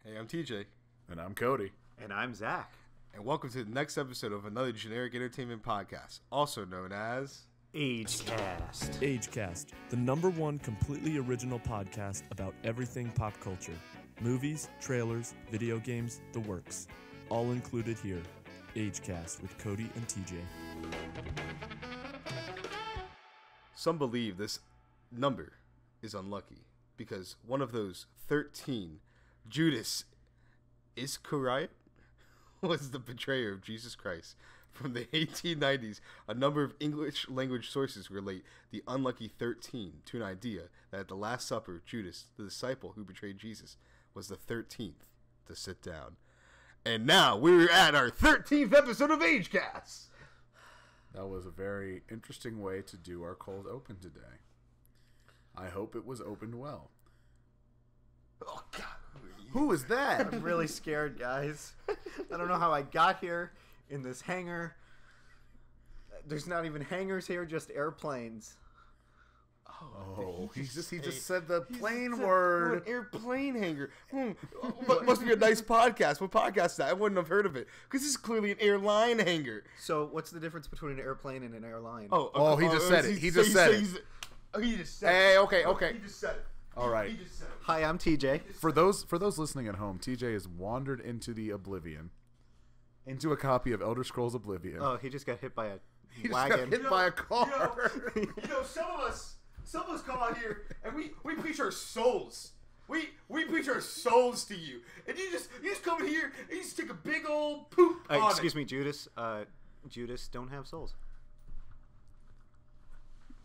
Hey, I'm TJ. And I'm Cody. And I'm Zach. And welcome to the next episode of another generic entertainment podcast, also known as Agecast. Agecast, the #1 completely original podcast about everything pop culture. Movies, trailers, video games, the works. All included here. Agecast with Cody and TJ. Some believe this number is unlucky because one of those 13, Judas Iscariot, was the betrayer of Jesus Christ. From the 1890s, a number of English language sources relate the unlucky 13 to an idea that at the Last Supper, Judas, the disciple who betrayed Jesus, was the 13th to sit down. And now we're at our 13th episode of Agecast. That was a very interesting way to do our cold open today. I hope it was opened well. Oh, God. Who is that? I'm really scared, guys. I don't know how I got here in this hangar. There's not even hangars here, just airplanes. Oh, he just said the plane word. Airplane hangar. Must be a nice podcast. What podcast is that? I wouldn't have heard of it. Because this is clearly an airline hangar. So what's the difference between an airplane and an airline? He just said it. He just said it. He just said it. Hey, okay. He just said it. All right. He just said it. Hi, I'm TJ. For those listening at home, TJ has wandered into the oblivion, into a copy of Elder Scrolls Oblivion. Oh, he just got hit by a He just wagon. got hit by a car. Some of us come out here and we preach our souls. We preach our souls to you, and you just come in here and you just take a big old poop on Excuse it. me, Judas. Judas don't have souls.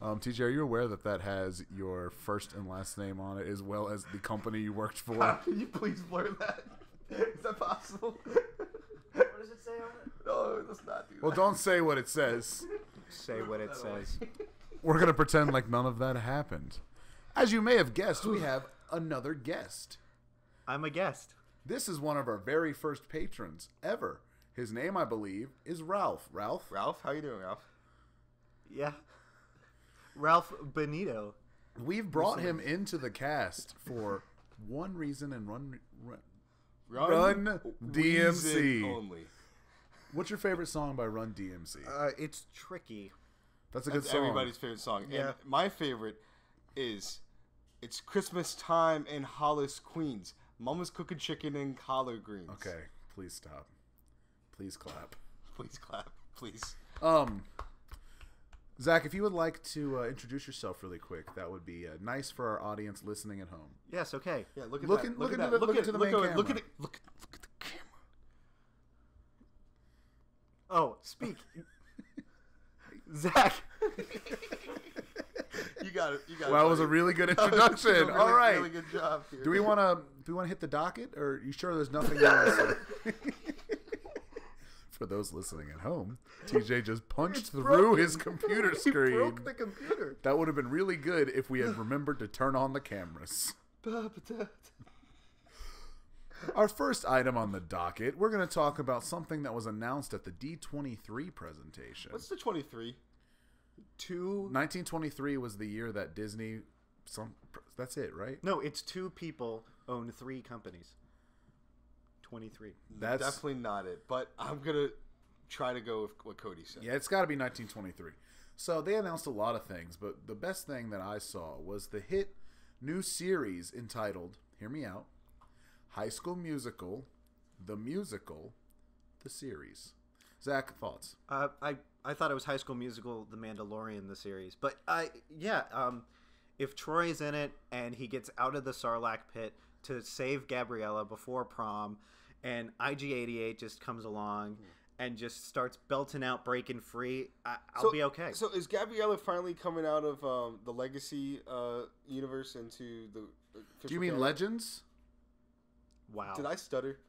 TJ, are you aware that has your first and last name on it, as well as the company you worked for? Can you please blur that? Is that possible? What does it say on it? No, let's not do that. Well, don't say what it says. Say what it says. We're going to pretend like none of that happened. As you may have guessed, we have another guest. I'm a guest. This is one of our very first patrons ever. His name, I believe, is Ralph. Ralph? Ralph, how you doing, Ralph? Yeah. Ralph Benito. We've brought him into the cast for one reason and Run DMC. Reason only. What's your favorite song by Run DMC? It's tricky. That's a good That's song. everybody's favorite song. Yeah. And my favorite is It's Christmas Time in Hollis, Queens. Mama's cooking chicken and collard greens. Okay, please stop. Please clap. Please clap. Please. Zach, if you would like to introduce yourself really quick, that would be nice for our audience listening at home. Yes, okay. Yeah, look at Look that. in- Look look at into that. the- look into the main camera. Look at it. Look at the camera. Oh, speak. Zach. You got it. You got it. Well, that was a really good introduction. Really, All right. Really good job here. Do we want to hit the docket, or are you sure there's nothing else? For those listening at home, TJ just punched through his computer screen. He broke the computer. That would have been really good if we had remembered to turn on the cameras. Our first item on the docket, we're going to talk about something that was announced at the D23 presentation. What's the 23? 1923 was the year that Disney... That's it, right? No, it's 2 people own 3 companies. 23. That's Definitely not it. But I'm gonna try to go with what Cody said. Yeah, it's got to be 1923. So they announced a lot of things, but the best thing that I saw was the hit new series entitled, hear me out, High School Musical, the series. Zach, thoughts? I thought it was High School Musical, The Mandalorian, the series. But, if Troy is in it and he gets out of the Sarlacc pit to save Gabriella before prom, and IG-88 just comes along and just starts belting out Breaking Free, I'll be okay. So is Gabriella finally coming out of the Legacy universe into the Do you mean Legends? Wow. Did I stutter?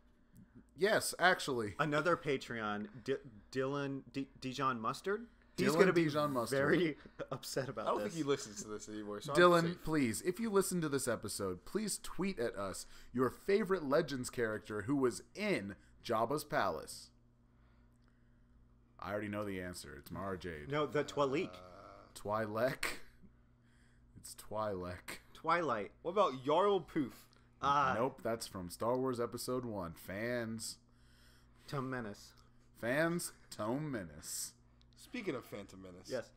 Yes, actually. Another Patreon, Dylan Dijon Mustard. He's Dylan going to be Dijon Mustard. very upset about I don't this. think he listens to this anymore. So I'm Dylan, safe. please, if you listen to this episode, please tweet at us your favorite Legends character who was in Jabba's palace. I already know the answer. It's Mara Jade. No, the Twalik. Twi'lek. It's Twi'lek. Twilight. What about Jarl Poof? Nope, that's from Star Wars Episode 1. Fans, Tom Menace. Tome Menace. Speaking of Phantom Menace, Yes.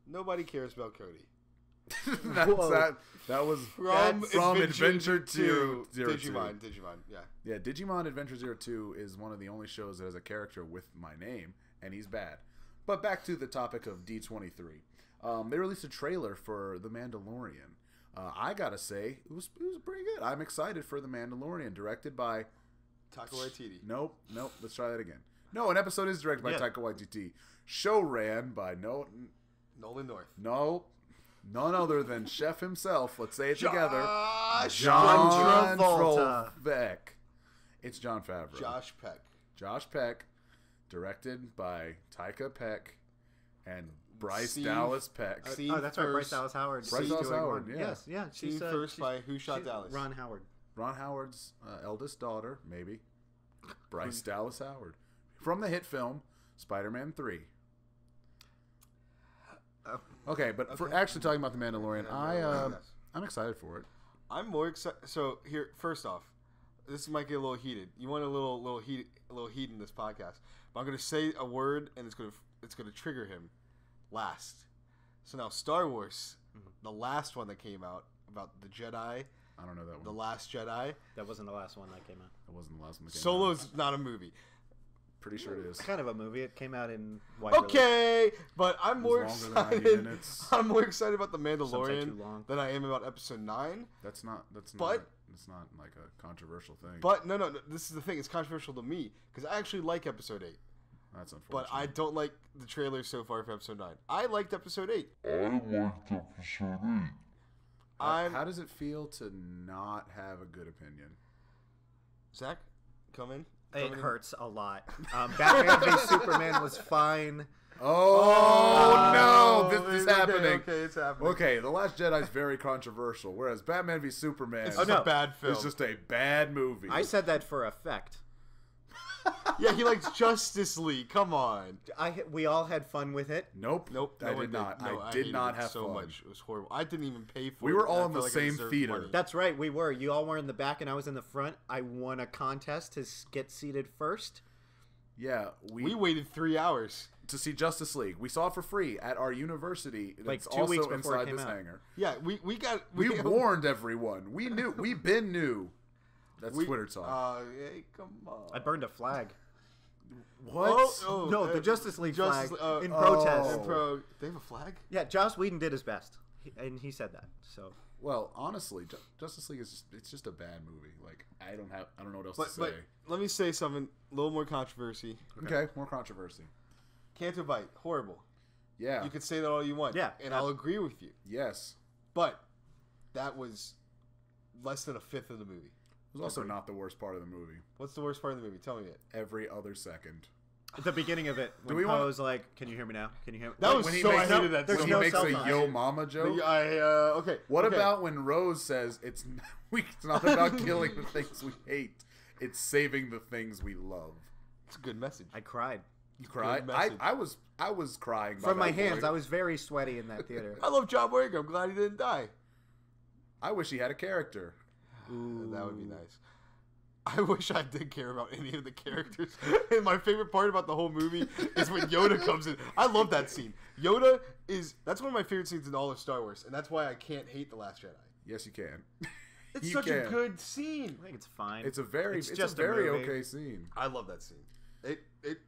nobody cares about Cody. That was from Adventure 2 Digimon, yeah. Yeah, Digimon Adventure 02 is one of the only shows that has a character with my name, and he's bad. But back to the topic of D23. They released a trailer for The Mandalorian. I gotta say, it was pretty good. I'm excited for The Mandalorian, directed by... Taika Waititi. Nope, let's try that again. No, an episode is directed by Taika Waititi. Show ran by Nolan North. No, none other than Chef himself. Let's say it together. John Travolta. It's Jon Favreau. Josh Peck. Josh Peck, directed by Taika Peck and Bryce Scene- Dallas Peck. Scene Oh, that's right. Bryce first- Dallas Howard. Bryce Dallas Howard, yeah. Yes, yeah. Scene first by Who Shot Dallas? Ron Howard. Ron Howard's eldest daughter, maybe. Bryce Dallas Howard. From the hit film Spider-Man 3. Okay, but for actually talking about The Mandalorian, I'm excited for it. I'm more excited. So here, first off, this might get a little heated. You want a little heat in this podcast, but I'm going to say a word, and it's going to trigger him. Last. So now Star Wars, the last one that came out about the Jedi. I don't know that one. The Last Jedi. That wasn't the last one that came out. That wasn't the last one that came out. Solo's not a movie. Pretty sure it is. It's kind of a movie. It came out in Okay, but I'm more longer than 90 excited. minutes. I'm more excited about the Some say Mandalorian too long. than I am about Episode 9. That's not But- like a controversial thing. But no. This is the thing. It's controversial to me because I actually like Episode 8. That's unfortunate. But I don't like the trailers so far for Episode 9. I liked Episode 8. How does it feel to not have a good opinion? Zach, come in. It hurts a lot. Batman v Superman was fine. Oh, no! This is happening. Okay, it's happening. Okay, The Last Jedi is very controversial, whereas Batman v Superman It's a bad film. is just a bad movie. I said that for effect. Yeah, he likes Justice League. Come on. We all had fun with it. Nope. I did not. No, I did hated not it have so fun. much. It was horrible. I didn't even pay for it. We were and all I in the felt like I same deserved theater. money. That's right, we were. You all were in the back and I was in the front. I won a contest to get seated first. Yeah, We waited 3 hours. to see Justice League. We saw it for free at our university. Like That's 2 weeks also before it inside came this out. hangar. Yeah, we We warned everyone. We knew. We been knew. That's Twitter talk. Hey, come on. I burned a flag. What? No, the Justice League flag in oh. protest. They have a flag? Yeah, Joss Whedon did his best, and he said that. So Well, honestly, Justice League is just a bad movie. Like I don't know what else to say. But let me say something. A little more controversy. Okay, more controversy. Canto Bite, horrible. Yeah. You can say that all you want. Yeah. And I'll agree with you. Yes. But that was less than a fifth of the movie. It was also not the worst part of the movie. What's the worst part of the movie? Tell me it. Every other second. at the beginning of it, when we want- Poe's like, "Can you hear me now? Can you hear me?" That was when he so makes, I hated that. there's when scene. he no makes cell a phone. yo mama joke. Okay. What okay. about when Rose says it's not about killing the things we hate, it's saving the things we love? It's a good message. I cried You cried. message. I was crying by from my that hands. point. I was very sweaty in that theater. I love John Boyega. I'm glad he didn't die. I wish he had a character. That would be nice. I wish I did care about any of the characters. And my favorite part about the whole movie is when Yoda comes in. I love that scene. That's one of my favorite scenes in all of Star Wars, and that's why I can't hate The Last Jedi. Yes, you can. It's You such a can. good scene. I think it's fine. It's a very just a very movie. okay scene. I love that scene.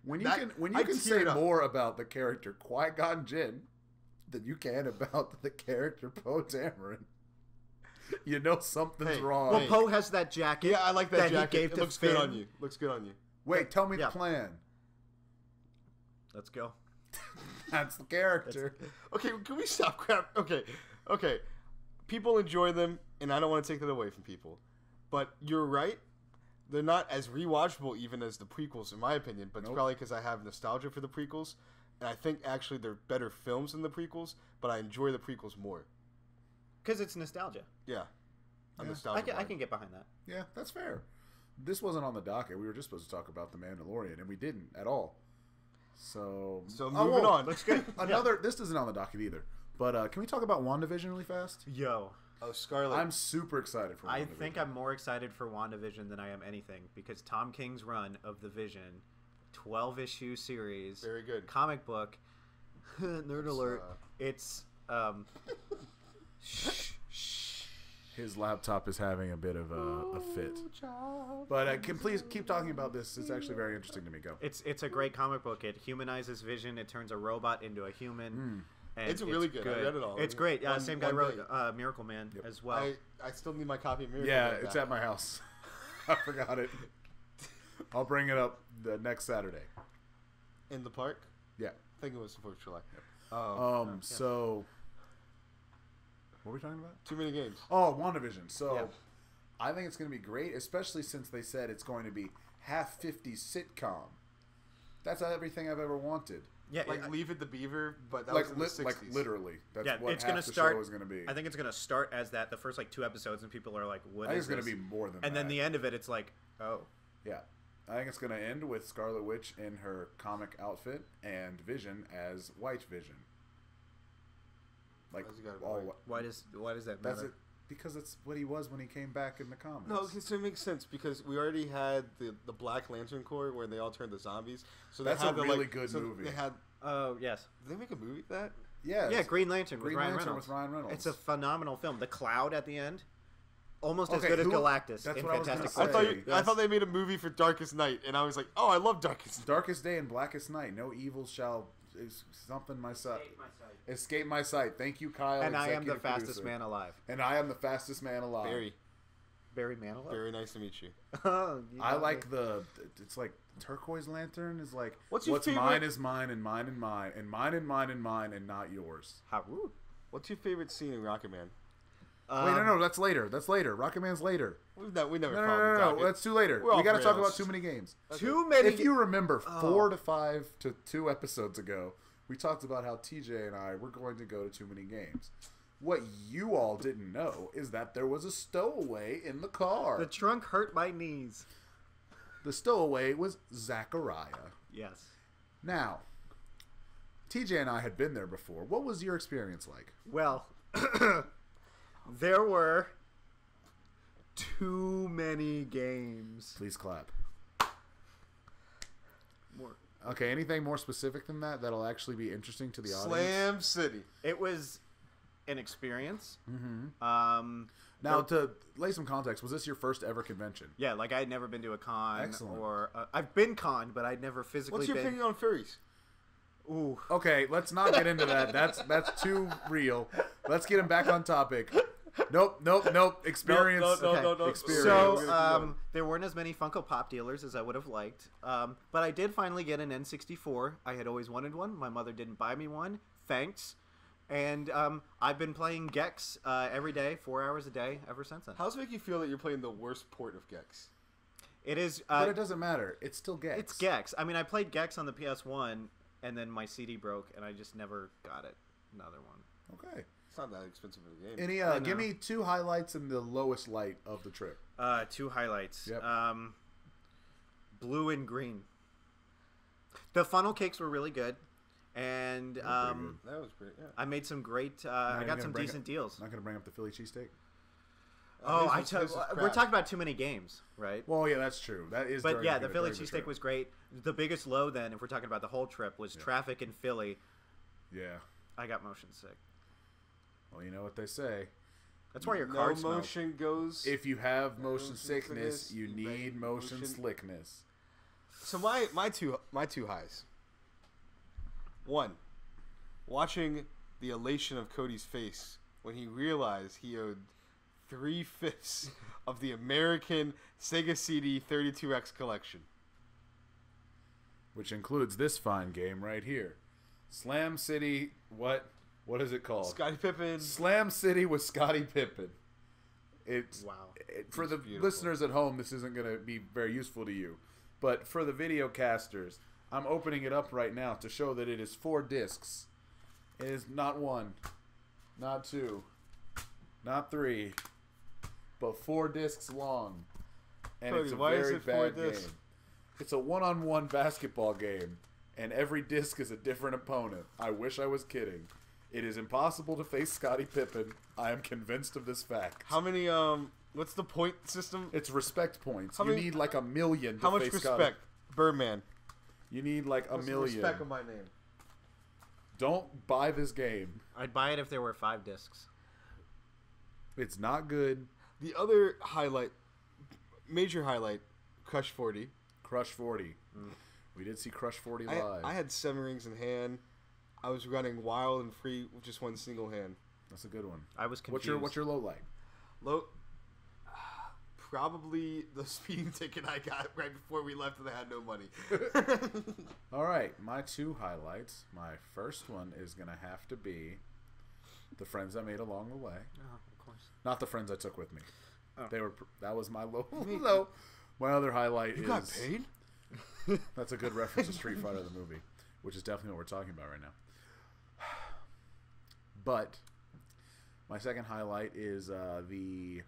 When you I can say teared up. more about the character Qui-Gon Jinn than you can about the character Poe Dameron, you know something's Hey, wrong. well, Poe has that jacket. Yeah, I like that he jacket. gave It to looks good Finn. on you. Looks good on you. Wait, tell me Yeah. the plan. Let's go. That's the character. Okay, can we stop crap? Okay. People enjoy them, and I don't want to take that away from people. But you're right. They're not as rewatchable even as the prequels, in my opinion. But it's probably because I have nostalgia for the prequels. And I think actually they're better films than the prequels, but I enjoy the prequels more. Because it's nostalgia. Yeah. I'm Yeah. nostalgic. I can get behind that. Yeah, that's fair. This wasn't on the docket. We were just supposed to talk about The Mandalorian, and we didn't at all. So moving on. Looks good. This isn't on the docket either. But can we talk about WandaVision really fast? Yo. Oh, Scarlet. I'm super excited for I WandaVision. think I'm more excited for WandaVision than I am anything because Tom King's run of the Vision, 12-issue series, Very good. comic book. Nerd alert! It's His laptop is having a bit of a fit. But please keep talking about this. It's actually very interesting to me. Go. It's a great comic book. It humanizes Vision. It turns a robot into a human. And It's really good. I read it all. It's great. Same guy one wrote day. Miracle Man as well. I still need my copy of Miracle Yeah, Man it's back. at my house. I forgot it. I'll bring it up the next Saturday. In the park? Yeah. I think it was the 4th of July. So what were we talking about? Too many games. Oh, WandaVision. So Yeah. I think it's going to be great, especially since they said it's going to be half 50 sitcom. That's everything I've ever wanted. Yeah, Like Leave It to Beaver, but that Like, was in the 60s. like literally. That's yeah, what it's half gonna the start. show is going to be. I think it's gonna start as that. The first like 2 episodes, and people are like, "What I think is it's going to this?" be more than that. And then the end of it, it's like, "Oh, Yeah. I think it's going to end with Scarlet Witch in her comic outfit and Vision as White Vision. Like, Why's he gotta be all white? why does that That's matter?" it. Because it's what he was when he came back in the comics. No, so it makes sense because we already had the Black Lantern Corps where they all turned to zombies. So they That's had a the, really good movie. They had. Oh yes, Did they make a movie of that? Yeah. yeah. Green Lantern Green with Ryan Lantern Reynolds. with Ryan Reynolds. It's a phenomenal film. The Cloud at the end, almost as Okay, good as who- Galactus that's in what I was gonna Fantastic say. I Four. thought I thought they made a movie for Darkest Night, and I was like, oh, I love Darkest Night. Darkest Day and Blackest Night. No evil shall something my sight. Escape my sight. Thank you, Kyle. And I am the executive fastest producer. man alive. And I am the fastest man alive. Barry Manilow. Very nice to meet you. Oh, you I got like me. it's like turquoise lantern is like What's your favorite- mine is mine and mine and mine and mine and mine and mine and not yours. How rude. What's your favorite scene in Rocket Man? Wait, no, that's later. That's later. Rocket Man's later. We never No, followed the docket. that's too later. We're We off got to talk rails. about too many games. Too many. If you remember, 4 to 5 to 2 episodes ago, we talked about how TJ and I were going to go to too many games. What you all didn't know is that there was a stowaway in the car. The trunk hurt my knees. The stowaway was Zachariah. Yes. Now, TJ and I had been there before. What was your experience like? Well, there were too many games. Please clap. More. Okay, anything more specific than that that'll actually be interesting to the audience? Slam City. It was an experience. Now, to lay some context, was this your first ever convention? Yeah, like I had never been to a con. Excellent. Or I've been con, but I'd never physically What's your been. opinion on furries? Ooh. Okay, let's not get into that. That's too real. Let's get him back on topic. Nope. Experience. No. Experience. So there weren't as many Funko Pop dealers as I would have liked, but I did finally get an N64. I had always wanted one. My mother didn't buy me one. Thanks. And I've been playing Gex every day, 4 hours a day, ever since then. How does it make you feel that you're playing the worst port of Gex? It is. But it doesn't matter. It's still Gex. It's Gex. I mean, I played Gex on the PS1, and then my CD broke, and I just never got it. Another one. Okay. It's not that expensive of a game. Any? I know. Give me 2 highlights and the lowest light of the trip. 2 highlights. Yep. Blue and green. The funnel cakes were really good, and good. That was pretty. Yeah. I made some great. Not I even got gonna some bring decent it- deals. Not going to bring up the Philly cheesesteak. Oh, This is we're crap. talking about too many games, right? Well, yeah, that's true. That is. But very yeah, good the Philly during cheesesteak trip. was great. The biggest low, then, if we're talking about the whole trip, was traffic in Philly. Yeah. I got motion sick. Well, you know what they say. That's why your no car smells. motion goes. If you have motion Motion sickness, sickness, you you need make motion motion- slickness. So my two highs. One, watching the elation of Cody's face when he realized he owed 3/5 of the American Sega CD 32X collection. Which includes this fine game right here. Slam City, what is it called? Scottie Pippen. Slam City with Scottie Pippen. It's Wow. for It's the beautiful. listeners at home, this isn't going to be very useful to you. But for the video casters, I'm opening it up right now to show that it is 4 discs. It is not 1, not 2, not 3, but 4 discs long. And Cody, it's a why is very it 4 bad discs? game. It's a one-on-one basketball game, and every disc is a different opponent. I wish I was kidding. It is impossible to face Scottie Pippen. I am convinced of this fact. How many? What's the point system? It's respect points. How You many- need like 1 million to How much face respect? Scottie. Birdman. You need like a What's the million. respect of my name? Don't buy this game. I'd buy it if there were 5 discs. It's not good. The other highlight, major highlight, Crush 40. Crush 40. We did see Crush 40 live. I had 7 rings in hand. I was running wild and free with just one single hand. That's a good one. I was confused. What's your low light? Low, probably the speeding ticket I got right before we left and I had no money. All right, my 2 highlights. My first one is going to have to be the friends I made along the way. Oh, of course. Not the friends I took with me. Oh. That was my low. No. My other highlight You is got paid? That's a good reference to Street Fighter the movie, which is definitely what we're talking about right now. But my second highlight is the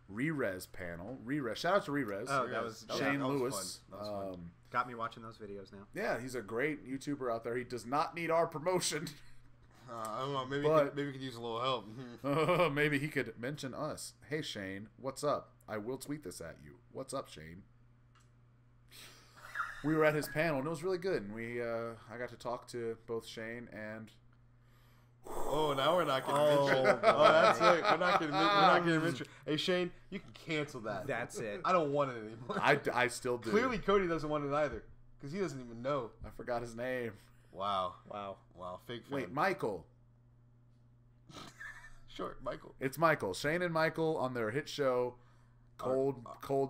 Re-Res panel. Re-Res. Shout out to Re-Res. Oh, that was Shane that was Lewis. fun. That was fun. got me watching those videos now. Yeah, he's a great YouTuber out there. He does not need our promotion. I don't know. Maybe But- maybe we could use a little help. Maybe he could mention us. Hey, Shane, what's up? I will tweet this at you. What's up, Shane? We were at his panel, and it was really good. And I got to talk to both Shane and... Oh, now we're not going to mention. Oh, that's it. We're not going to mention. Hey, Shane, you can cancel that. That's it. I don't want it anymore. I still do. Clearly, Cody doesn't want it either because he doesn't even know. I forgot his name. Wow. Wow. Fake fan. Wait, Michael. Sure, Michael. It's Michael. Shane and Michael on their hit show, Cold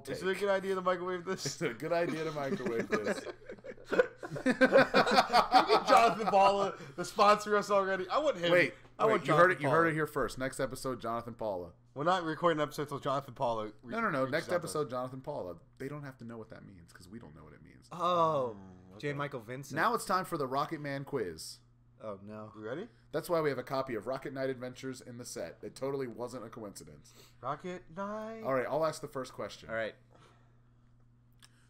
Take. Is it a good idea to microwave this? It's a good idea to microwave this. Can we get Jonathan Paula to sponsor us already? I want him. Wait, I want you heard it. Jonathan You heard Paula. it here first. Next episode, Jonathan Paula. We're not recording an episode until Jonathan Paula. No. reaches Next out to us. episode, Jonathan Paula. They don't have to know what that means because we don't know what it means. Oh, J. Michael Vincent. Now it's time for the Rocket Man quiz. Oh no. You ready? That's why we have a copy of Rocket Knight Adventures in the set. It totally wasn't a coincidence. Rocket Knight. All right, I'll ask the first question. All right.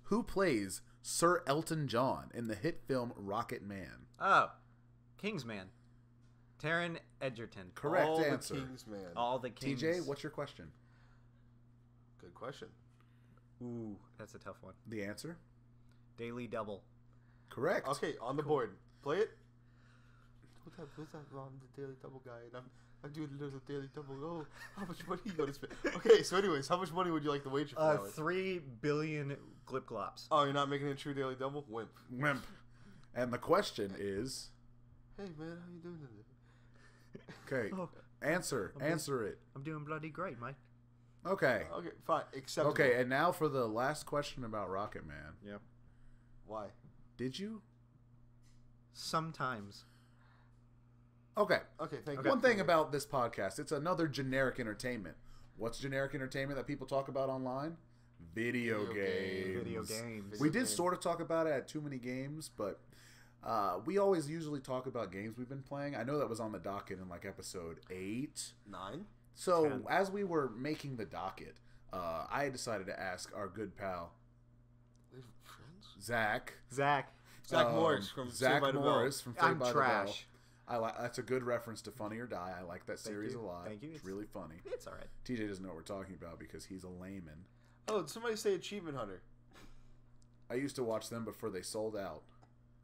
Who plays Sir Elton John in the hit film Rocket Man? Oh, Kingsman. Taron Egerton. Correct All answer. The Kings, man. All the Kings. TJ, what's your question? Good question. Ooh, that's a tough one. The answer? Daily Double. Correct. Okay, on the board. Play it. What's that the Daily Double guy? And I'm doing a little Daily Double. Oh, how much money you gonna spend? Okay, so anyways, how much money would you like to wager for that one? 3 billion glip glops. Oh, you're not making it a true Daily Double? Wimp. Wimp. And the question is... Hey, man, how you doing today? Okay, Oh. answer it. I'm doing bloody great, mate. Okay. Okay, fine. Acceptable. Okay, and now for the last question about Rocket Man. Yep. Why? Did you? Sometimes. Okay. Okay, thank you. One thing about this podcast, it's another generic entertainment. What's generic entertainment that people talk about online? Video games. Video games. We did sort of talk about it at Too Many Games, but we always usually talk about games we've been playing. I know that was on the docket in like episode 8. 9? So 10. as we were making the docket, I decided to ask our good pal, We have friends? Zach. Zach. Zach Morris from Zach Saved by the Bell. Morris from Saved I'm by the trash. Bell. That's a good reference to Funny or Die. I like that series you. a lot. Thank you. It's really funny. It's all right. TJ doesn't know what we're talking about because he's a layman. Oh, did somebody say Achievement Hunter? I used to watch them before they sold out.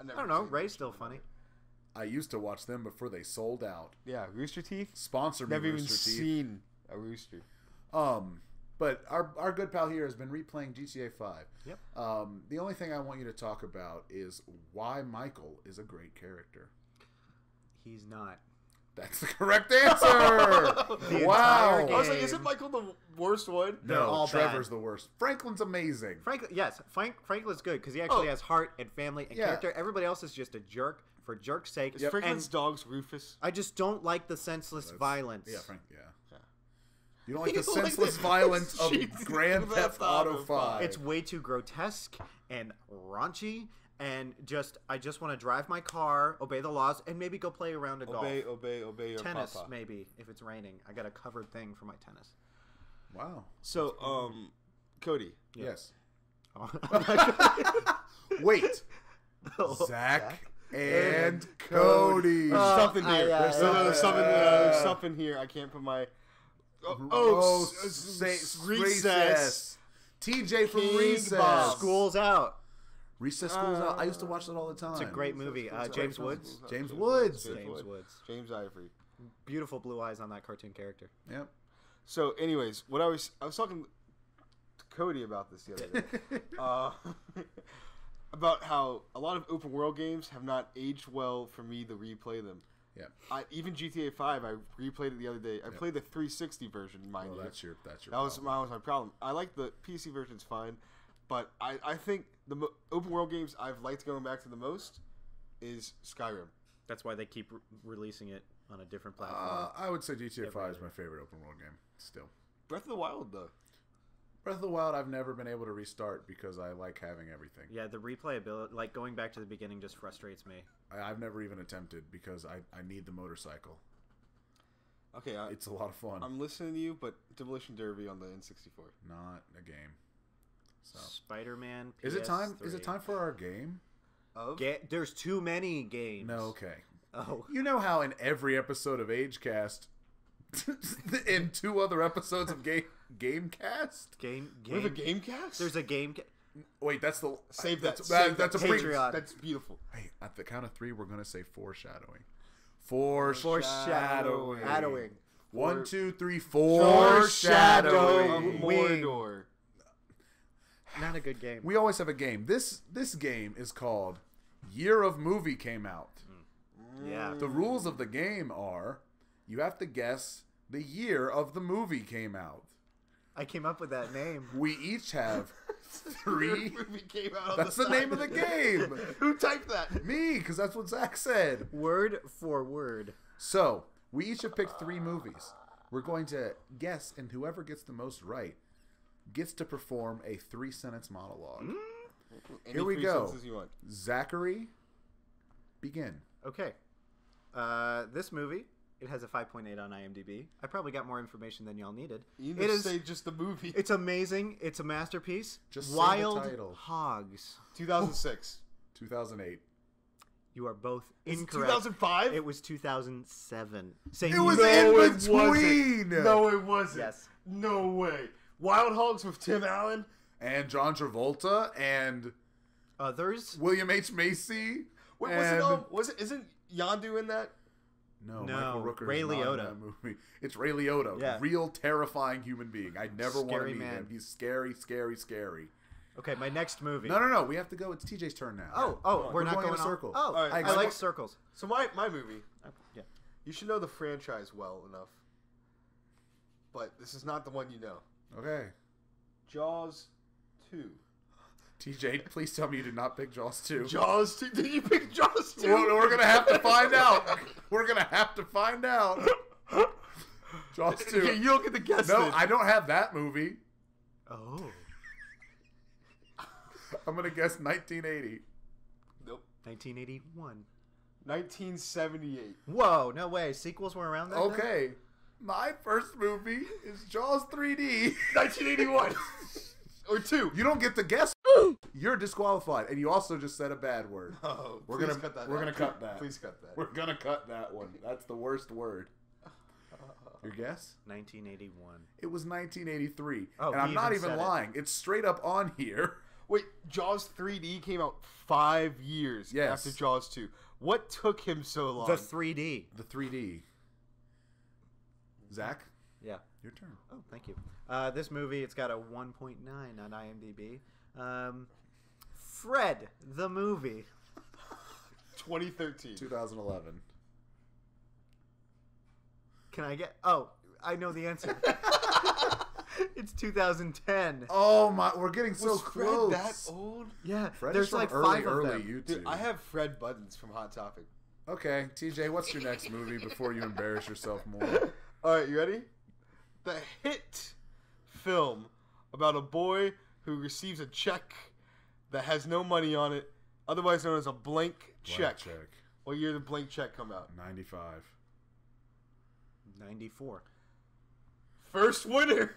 Never I don't know. seen Ray's still Achievement funny. I used to watch them before they sold out. Hunter. Yeah, Rooster Teeth? Sponsor me, Never even Rooster Teeth. seen a rooster. But our good pal here has been replaying GTA 5. Yep. The only thing I want you to talk about is why Michael is a great character. He's not. That's the correct answer. The Wow. entire I was like, game. isn't Michael the worst one? They're No, all Trevor's bad. the worst. Franklin's amazing. Franklin's good because he actually Oh. has heart and family and Yeah. character. Everybody else is just a jerk for jerk's sake. Is Franklin's And dog's Rufus? I just don't like the senseless violence. Yeah, Frank. Yeah. Yeah. You don't like You the don't like senseless the violence of cheesy Grand Theft Auto 5. 5. It's way too grotesque and raunchy, and I just want to drive my car, obey the laws, and maybe go play around a golf. Obey your Tennis, papa. maybe if it's raining. I got a covered thing for my tennis. Wow. So, Cody. Yes. Oh. Wait. Oh, Zach and Cody. There's something here. There's I- something here. I can't put my. Recess. TJ from King Recess. Bob. School's out. Recess School's out. I used to watch that all the time. It's a great movie. James Woods. James Woods. James Woods. James Ivory. Beautiful blue eyes on that cartoon character. Yep. So, anyways, what I was talking to Cody about this the other day, about how a lot of open world games have not aged well for me to replay them. Yeah. Even GTA 5, I replayed it the other day. I played the 360 version, mind you. That's your That was my problem. I like the PC version's fine, but I think the open world games I've liked going back to the most is Skyrim. That's why they keep releasing it on a different platform. I would say GTA 5 is my favorite open world game. Still. Breath of the Wild, though. Breath of the Wild, I've never been able to restart because I like having everything. Yeah, the replayability, like going back to the beginning, just frustrates me. I've never even attempted because I need the motorcycle. Okay, It's a lot of fun. I'm listening to you, but Demolition Derby on the N64. Not a game. So. Spider-Man. Is it time? PS3. Is it time for our game? There's too many games. No. Okay. Oh. You know how in every episode of Agecast, in 2 other episodes of Gamecast. Game. We have a Gamecast? There's a game. Wait, that's the Save that. That's a Patreon. That's beautiful. Hey, at the count of 3, we're gonna say foreshadowing. Foreshadowing. 1, 2, 3, Foreshadowing. Mordor. Not a good game. We always have a game. This game is called Year of Movie Came Out. Yeah. The rules of the game are you have to guess the year of the movie came out. I came up with that name. We each have 3. Movie came out on That's the name of the game. Who typed that? Me, because that's what Zach said. Word for word. So, we each have picked 3 movies. We're going to guess, and whoever gets the most right gets to perform a 3-sentence monologue. Here we go. You want. Zachary, begin. Okay. This movie, it has a 5.8 on IMDb. I probably got more information than y'all needed. You It need to is. say just the movie. It's amazing. It's a masterpiece. Just say the Wild title. Hogs. 2006. 2008. You are both Is it incorrect. 2005? It was 2007. Same It was year. in it between. wasn't. No, it wasn't. Yes. No way. Wild Hogs with Tim Allen. And John Travolta and Others? William H. Macy. Wait, and... isn't Yondu in that? No, No, Michael Rooker Ray is not in Liotta. that movie. It's Ray Liotta. Yeah. Real terrifying human being. I never want to Scary meet man. him. He's scary, scary, scary. Okay, my next movie. No. We have to go. It's TJ's turn now. Oh, we're not going in going a circle. Oh, All right, I like circles. So my movie. Yeah. You should know the franchise well enough. But this is not the one you know. Okay. Jaws 2. TJ, please tell me you did not pick Jaws 2. Jaws 2? Did you pick Jaws 2? We're going to have to find out. We're going to have to find out. Jaws 2. You don't get to guess No, it. I don't have that movie. Oh. I'm going to guess 1980. Nope. 1981. 1978. Whoa, no way. Sequels were around then? Okay. My first movie is Jaws 3D. 1981. Or 2. You don't get to guess. You're disqualified, and you also just said a bad word. Oh, We're please gonna cut that we're out. gonna cut that. Please cut that. We're gonna cut that one. That's the worst word. Your guess? 1981. It was 1983, Oh, and I'm he not even even said it. lying. It's straight up on here. Wait, Jaws 3D came out 5 years Yes. after Jaws 2. What took him so long? The 3D. The 3D. Zach, Yeah. your turn. Oh, thank you. This movie, it's got a 1.9 on IMDb. Fred, the movie. 2013. 2011. Can I get... Oh, I know the answer. It's 2010. Oh my, we're getting so Was Fred close. that old? Yeah, Fred there's is from like early, 5 of early them. YouTube. Dude, I have Fred Buttons from Hot Topic. Okay, TJ, what's your next movie before you embarrass yourself more? All right, you ready? The hit film about a boy who receives a check that has no money on it, otherwise known as a blank check. What year did the blank check come out? 95. 94. First winner.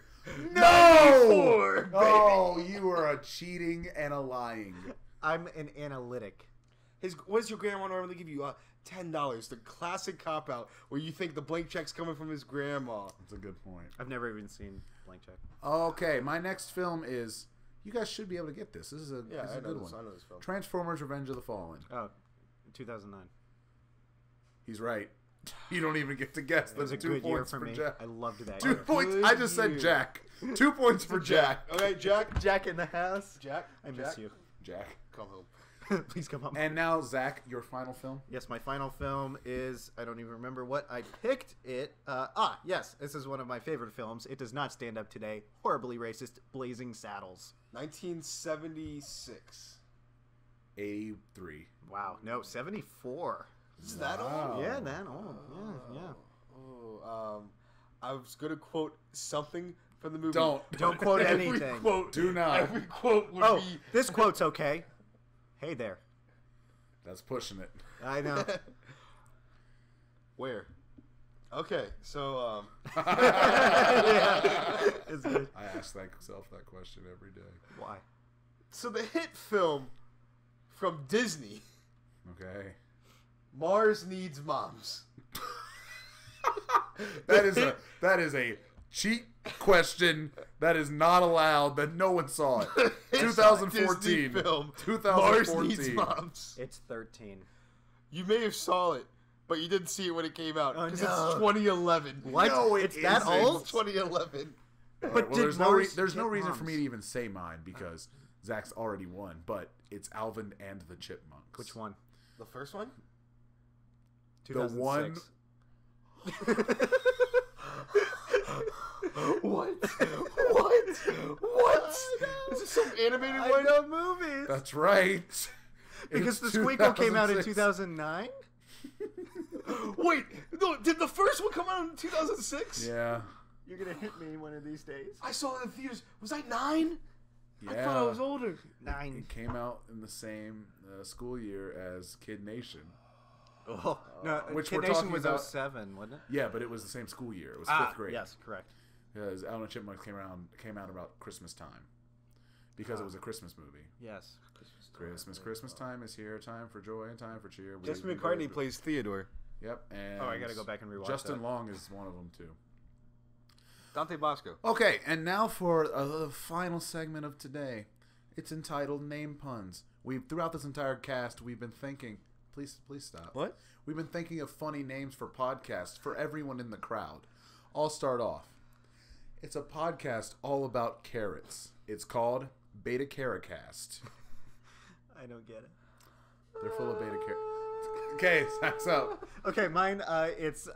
No! 94, baby. Oh, you are a cheating and a lying. I'm an analytic. What does your grandma normally give you? $10. The classic cop out where you think the blank check's coming from his grandma. That's a good point. I've never even seen Blank Check. Okay, my next film is. You guys should be able to get this. This is a good one. I know this film. Transformers: Revenge of the Fallen. Oh, 2009. He's right. You don't even get to guess. It was a That's 2 good year points for me. Jack. I loved that 2 year. points. I just said Jack. 2 points for Jack. Okay, Jack. Jack in the house. Jack. I miss you. Jack. Come home. Please come home. And now, Zach, your final film. Yes, my final film is, I don't even remember what I picked it. Yes, this is one of my favorite films. It does not stand up today. Horribly racist, Blazing Saddles. 1976. 83. Wow, no, 74. Is that old? Yeah, that old. Yeah. Oh, I was going to quote something from the movie. Don't quote anything. Every quote, Do not. Every quote would be... this quote's okay. Hey there. That's pushing it. I know. Where? Okay, so... Yeah. It's good. I ask myself that question every day. Why? So the hit film from Disney, Okay. Mars Needs Moms. That is a cheat question that is not allowed, that no one saw it. Disney 2014. film. 2014. Mars Needs Moms. It's 13. You may have saw it, but you didn't see it when it came out Oh, because no. it's 2011. What? No, it it's that isn't. old? It's 2011. All But right, well, did there's Mars no get reason for me moms? to even say mine because Zach's already won, but it's Alvin and the Chipmunks. Which one? The first one? The one. 2006. What? What? Is this some animated I one? know movies. That's right. Because It's the Squeakle came out in 2006. 2009? Wait, no, did the first one come out in 2006? Yeah. You're going to hit me one of these days. I saw it in the theaters. Was I 9? Yeah. I thought I was older. 9. It came out in the same school year as Kid Nation. Oh, no, Which Kid we're Nation talking was about- 07, wasn't it? Yeah, but it was the same school year. It was fifth grade. Yes, correct. Because Alvin and the Chipmunks came out about Christmas time. Because it was a Christmas movie. Yes. Christmas time is here. Time for joy and time for cheer. Justin McCartney plays Theodore. Yep. And Oh, I gotta go back and rewatch Justin that. Long is one of them too. Dante Bosco. Okay, and now for the final segment of today. It's entitled Name Puns. Throughout this entire cast, we've been thinking. Please stop. What? We've been thinking of funny names for podcasts for everyone in the crowd. I'll start off. It's a podcast all about carrots. It's called Beta Carrotcast. I don't get it. They're full of beta carrots. Okay, Zach's up. Okay, mine, it's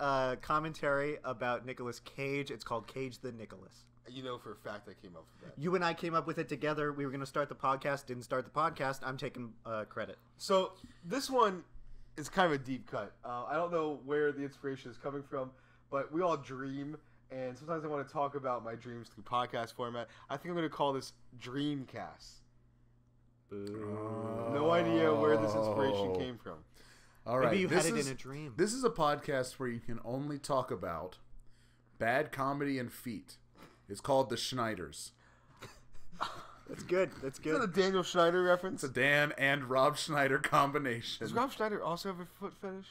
commentary about Nicolas Cage. It's called Cage the Nicholas. You know for a fact I came up with that. You and I came up with it together. We were going to start the podcast. Didn't start the podcast. I'm taking credit. So this one is kind of a deep cut. I don't know where the inspiration is coming from, but we all dream, and sometimes I want to talk about my dreams through podcast format. I think I'm going to call this Dreamcast. Boo. No idea where this inspiration came from. All right. Maybe you had this it is- in a dream. This is a podcast where you can only talk about bad comedy and feet. It's called The Schneiders. That's good. That's Is that a good. Daniel Schneider reference? It's a Dan and Rob Schneider combination. Does Rob Schneider also have a foot fetish?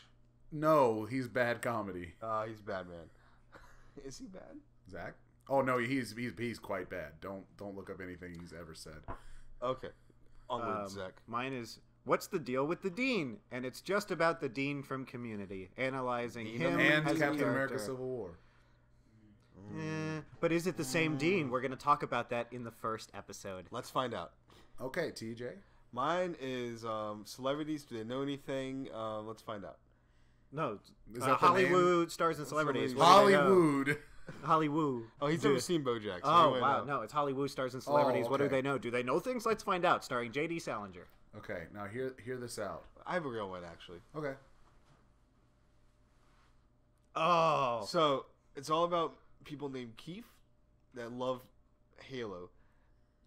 No, he's bad comedy. He's bad, man. Is he bad? Zach? Oh no, he's quite bad. Don't look up anything he's ever said. Okay. Onward, Zach. Mine is, what's the deal with the Dean? And it's just about the Dean from Community, analyzing him And as a Captain America: character. Civil War. But is it the same Dean? We're going to talk about that in the first episode. Let's find out. Okay, TJ. Mine is celebrities. Do they know anything? Let's find out. No, Is that the Hollywood stars and celebrities. Celebrities. What do they know? Hollywood. Hollywood. Oh, he's never seen BoJack. So Oh, he might wow. know. No, it's Hollywood stars and celebrities. What do okay. they know? Do they know things? Let's find out. Starring J.D. Salinger. Okay, now hear this out. I have a real one, actually. Okay. Oh. So, it's all about people named Keith that love Halo.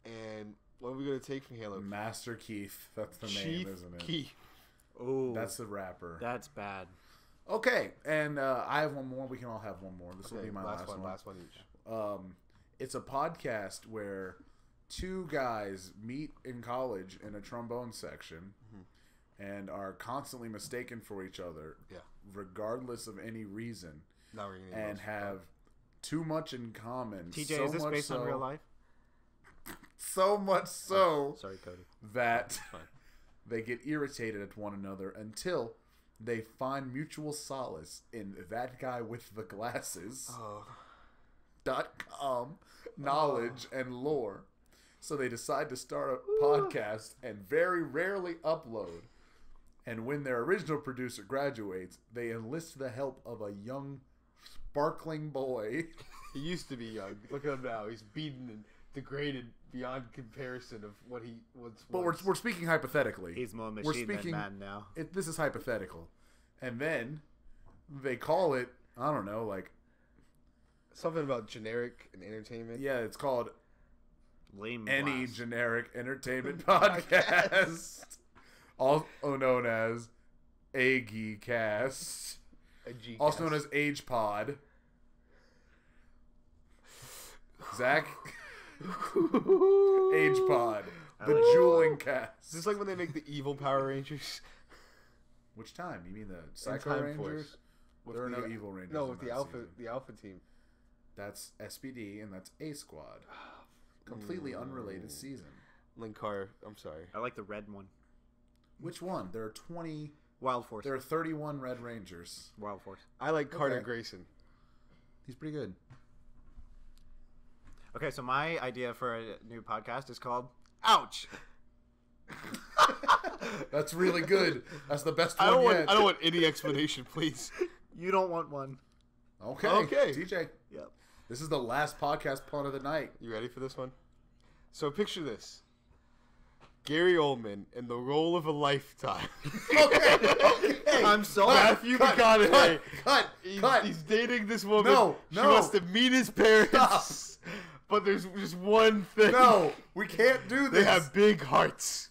And what are we going to take from Halo? Master Keith. That's the Chief name, isn't it? Keith. Ooh. That's the rapper. That's bad. Okay, and I have one more. We can all have one more. This will Okay, be my last one. Last one each. It's a podcast where two guys meet in college in a trombone section, and are constantly mistaken for each other, Yeah. regardless of any reason, Not ringing any and bells. have too much in common. TJ, so is this much based on so- real life? So much so Sorry, Cody. that Fine. they get irritated at one another until they find mutual solace in that guy with the glasses. Oh. .com knowledge and lore. So they decide to start a podcast and very rarely upload. And when their original producer graduates, they enlist the help of a young, sparkling boy. He used to be young. Look at him now. He's beaten and degraded beyond comparison of what he once But was. we're speaking hypothetically. He's more We're machine speaking- than man now. This is hypothetical. And then they call it, I don't know, like, Something about generic and entertainment. yeah, it's called Lame Any blast. Generic Entertainment Podcast. Also known as Agecast. A G Also known as Age Pod. Zach? Age Pod. I The like Jeweling Cast. Is this like when they make the evil Power Rangers? Which time? You mean the In Psycho Time Rangers? Force. With There are the- no Evil Rangers. No, in with that the Alpha, season. the Alpha team. That's SPD and that's A Squad. Completely unrelated season. Linkar, I'm sorry. I like the red one. Which one? There are 20. Wild Force. There are 31 Red Rangers. Wild Force. I like Carter Okay. Grayson. He's pretty good. Okay, so my idea for a new podcast is called Ouch. That's really good. That's the best I one don't want. yet. I don't want any explanation, please. You don't want one. Okay. Okay. TJ. Yep. This is the last podcast pun of the night. You ready for this one? So picture this: Gary Oldman in the role of a lifetime. Okay. I'm so Matthew McConaughey. Cut. He's dating this woman. No, She no. wants to meet his parents. But there's just one thing. No, we can't do They this. have big hearts.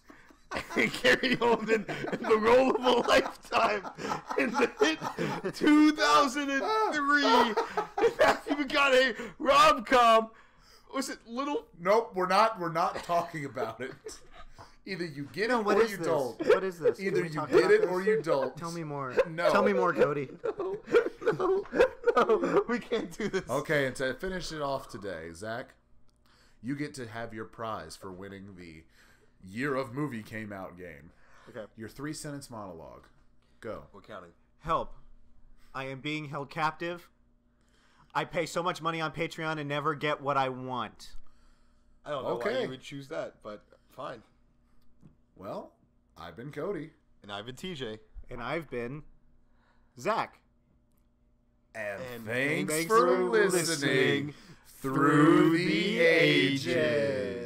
And Gary Oldman in the role of a lifetime in the hit 2003 Matthew McConaughey rom-com. Was it Little? Nope, we're not talking about it. Either you get it What or is you this? don't. What is this? Either Can we you talk get about it this? or you don't. Tell me more. No. Tell me more, Cody. No, we can't do this. Okay, and to finish it off today, Zach, you get to have your prize for winning the Year of Movie Came Out game. Okay. Your 3-sentence monologue. Go. We're counting. Help. I am being held captive. I pay so much money on Patreon and never get what I want. I don't know why Okay. you would choose that, but fine. Well, I've been Cody. And I've been TJ. And I've been Zach. And, thanks thanks for for listening through the ages.